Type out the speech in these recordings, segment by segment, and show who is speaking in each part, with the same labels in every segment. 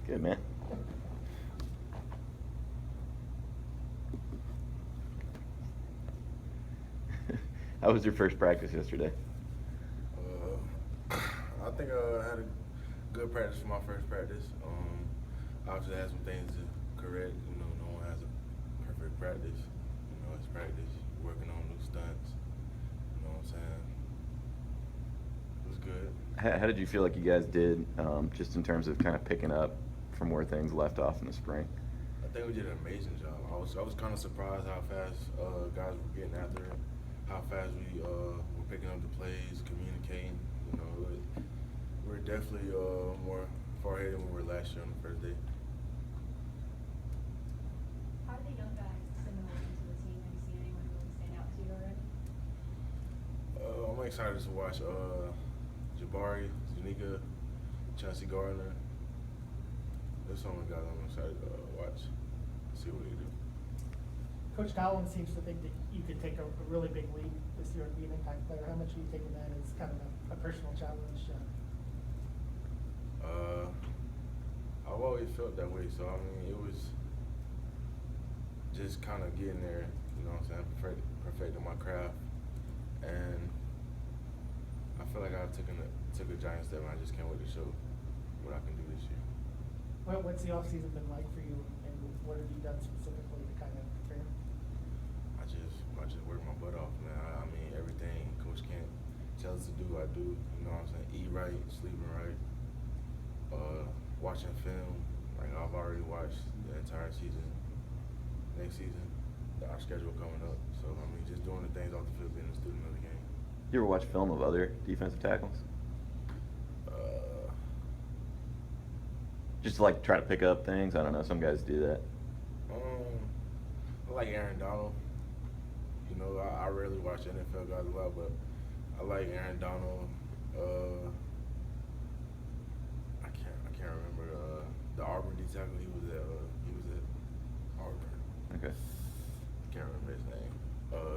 Speaker 1: Good, man. How was your first practice yesterday?
Speaker 2: I think I had a good practice for my first practice. Obviously, I had some things to correct. No one has a perfect practice. It's practice, working on new stunts. You know what I'm saying? It was good.
Speaker 1: How did you feel like you guys did, just in terms of kind of picking up from where things left off in the spring?
Speaker 2: I think we did an amazing job. I was kind of surprised how fast guys were getting after it, how fast we were picking up the plays, communicating. We're definitely more far ahead than we were last year on the first day.
Speaker 3: How do the young guys assimilate into the team? Have you seen anyone really stand out to you already?
Speaker 2: I'm excited to watch Jabari, Zunika, Chauncey Gardner. There's some of the guys I'm excited to watch, see what they do.
Speaker 4: Coach Collins seems to think that you could take a really big leap this year and be an impact player. How much are you taking that as kind of a personal challenge?
Speaker 2: I've always felt that way, so I mean, it was just kind of getting there, you know what I'm saying, perfecting my craft, and I feel like I've took a giant step, and I just can't wait to show what I can do this year.
Speaker 4: What's the offseason been like for you, and what have you done specifically to kind of prepare?
Speaker 2: I just work my butt off, man. I mean, everything Coach Kent tells us to do, I do. You know what I'm saying? Eat right, sleeping right, watching film. Like, I've already watched the entire season. Next season, our schedule coming up. So, I mean, just doing the things off the field, being a student of the game.
Speaker 1: You ever watch film of other defensive tackles? Just to, like, try to pick up things? I don't know. Some guys do that.
Speaker 2: I like Aaron Donald. I rarely watch NFL guys a lot, but I like Aaron Donald. I can't remember the Auburn D tackle. He was at Auburn.
Speaker 1: Okay.
Speaker 2: Can't remember his name.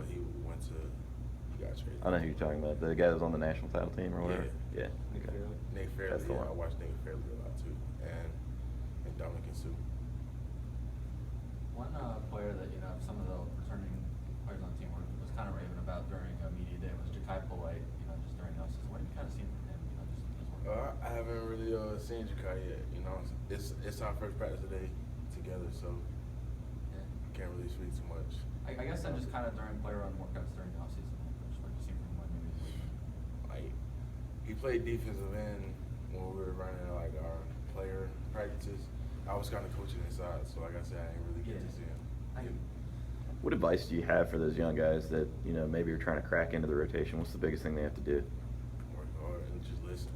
Speaker 2: He got traded.
Speaker 1: I know who you're talking about. The guy that was on the national title team or whatever? Yeah. Okay.
Speaker 2: Nick Fairley.
Speaker 1: That's the one.
Speaker 2: I watched Nick Fairley a lot too, and Dominican Sue.
Speaker 5: One player that some of the returning players on the team was kind of raving about during media day was Ja'Kai Polite. Just during the season. What have you kind of seen from him?
Speaker 2: I haven't really seen Ja'Kai yet. It's our first practice today together, so
Speaker 5: Yeah.
Speaker 2: I can't really speak too much.
Speaker 5: I guess I'm just kind of during player run workouts during the offseason. Just what you seen from him, maybe.
Speaker 2: Like, he played defensive end when we were running like our player practices. I was kind of coaching inside, so like I said, I didn't really get to see him.
Speaker 1: What advice do you have for those young guys that, maybe are trying to crack into the rotation? What's the biggest thing they have to do?
Speaker 2: Work hard and just listen.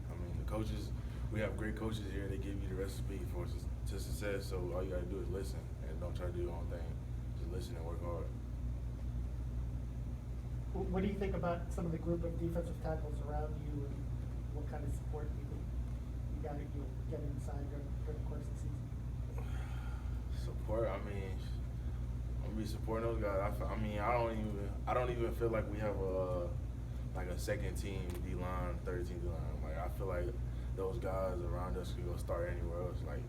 Speaker 2: I mean, the coaches, we have great coaches here. They give you the recipe to success, so all you got to do is listen and don't try to do your own thing. Just listen and work hard.
Speaker 4: What do you think about some of the group of defensive tackles around you, and what kind of support do you think you got to get inside during the course of the season?
Speaker 2: Support. I mean, I'm gonna be supporting those guys. I mean, I don't even feel like we have a second team D line, third team D line. Like, I feel like those guys around us could go start anywhere else. Like,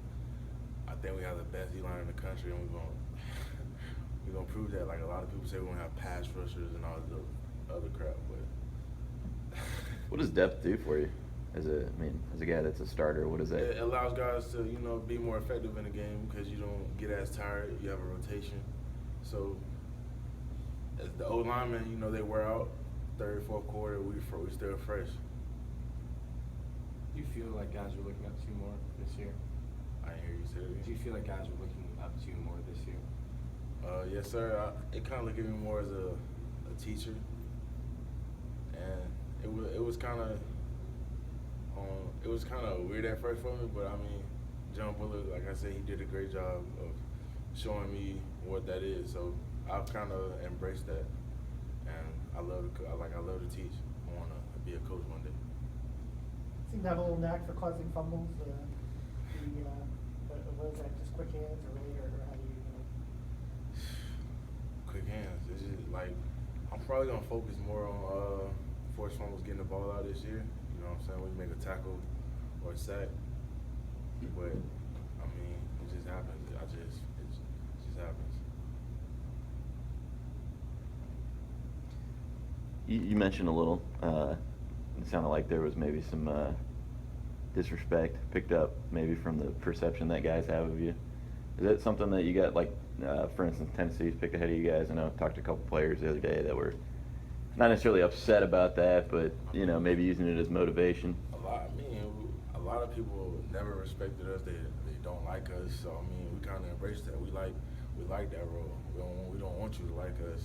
Speaker 2: I think we have the best D line in the country, and we're gonna prove that. Like, a lot of people say we're gonna have pass rushers and all the other crap, but
Speaker 1: What does depth do for you? As a guy that's a starter, what is that?
Speaker 2: it allows guys to, be more effective in the game because you don't get as tired. You have a rotation. So, as the old linemen, they wear out. Third, fourth quarter, we still fresh.
Speaker 6: Do you feel like guys are looking up to you more this year?
Speaker 2: I didn't hear you say that again.
Speaker 6: Do you feel like guys are looking up to you more this year?
Speaker 2: Yes, sir. It kind of looked at me more as a teacher, and it was kind of weird at first for me. But I mean, John Bullock, like I said, he did a great job of showing me what that is. So I've kind of embraced that, and I love to teach. I want to be a coach one day.
Speaker 4: Seem to have a little knack for causing fumbles. What is that? Just quick hands, or how do you?
Speaker 2: Quick hands. It's just like I'm probably gonna focus more on forced fumbles, getting the ball out this year. You know what I'm saying? When you make a tackle or a sack, but
Speaker 1: You mentioned a little. It sounded like there was maybe some disrespect picked up maybe from the perception that guys have of you. Is that something that you got, like, for instance, Tennessee's picked ahead of you guys? I know I talked to a couple players the other day that were not necessarily upset about that, but, you know, maybe using it as motivation.
Speaker 2: A lot of people never respected us. They don't like us. So I mean, we kind of embrace that. We like that role. We don't want you to like us.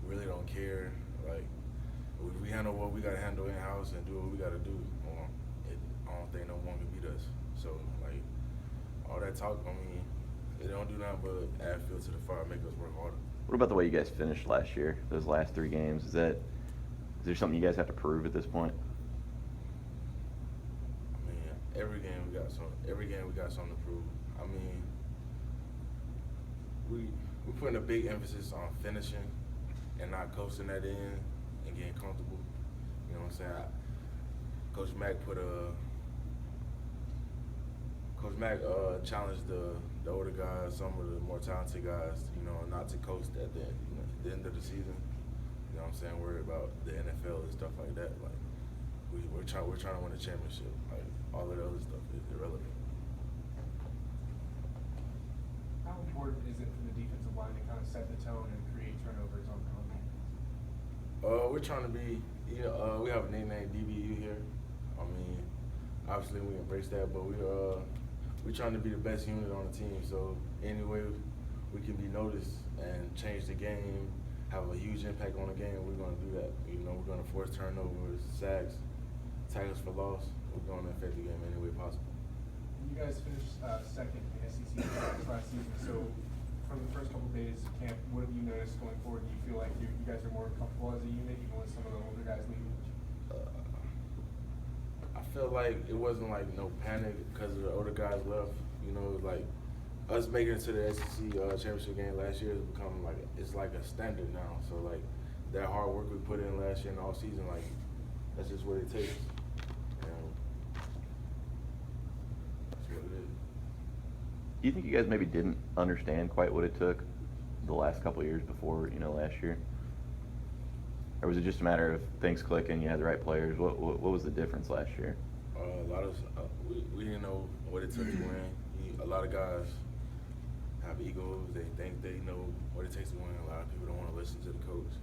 Speaker 2: We really don't care. Like we handle what we gotta handle in house and do what we gotta do. I don't think no one can beat us. So like all that talk, I mean, they don't do nothing but add fuel to the fire, make us work harder.
Speaker 1: What about the way you guys finished last year? Those last 3 games, is there something you guys have to prove at this point?
Speaker 2: I mean, every game we got something to prove. I mean, we putting a big emphasis on finishing and not coasting that in and getting comfortable. You know what I'm saying? Coach Mack challenged the older guys, some of the more talented guys, you know, not to coast at the end of the season. You know what I'm saying? Worry about the NFL and stuff like that. Like we're trying to win a championship. Like all of the other stuff is irrelevant.
Speaker 7: How important is it for the defensive line to kind of set the tone and create turnovers on their own?
Speaker 2: We're trying to be. We have a nickname DBU here. I mean, obviously we embrace that, but we're trying to be the best unit on the team. So any way we can be noticed and change the game, have a huge impact on the game, we're going to do that. You know, we're going to force turnovers, sacks, tackles for loss. We're going to affect the game any way possible.
Speaker 7: You guys finished second in SEC last season. So from the first couple of days of camp, what have you noticed going forward? Do you feel like you guys are more comfortable as a unit, even with some of the older guys leaving?
Speaker 2: I feel like it wasn't like no panic because the older guys left. You know, it was like us making it to the SEC championship game last year has become like it's like a standard now. So like that hard work we put in last year and all season, like that's just what it takes. That's what it is.
Speaker 1: Do you think you guys maybe didn't understand quite what it took the last couple of years before, you know, last year? Or was it just a matter of things clicking, you had the right players? What was the difference last year?
Speaker 2: A lot of we didn't know what it took to win. A lot of guys have egos. They think they know what it takes to win. A lot of people don't want to listen to the coach.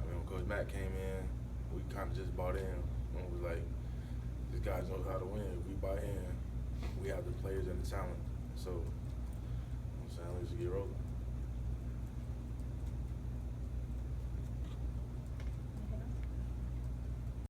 Speaker 2: I mean, when Coach Matt came in, we kind of just bought in. And it was like, this guy knows how to win. If we buy in, we have the players and the talent. So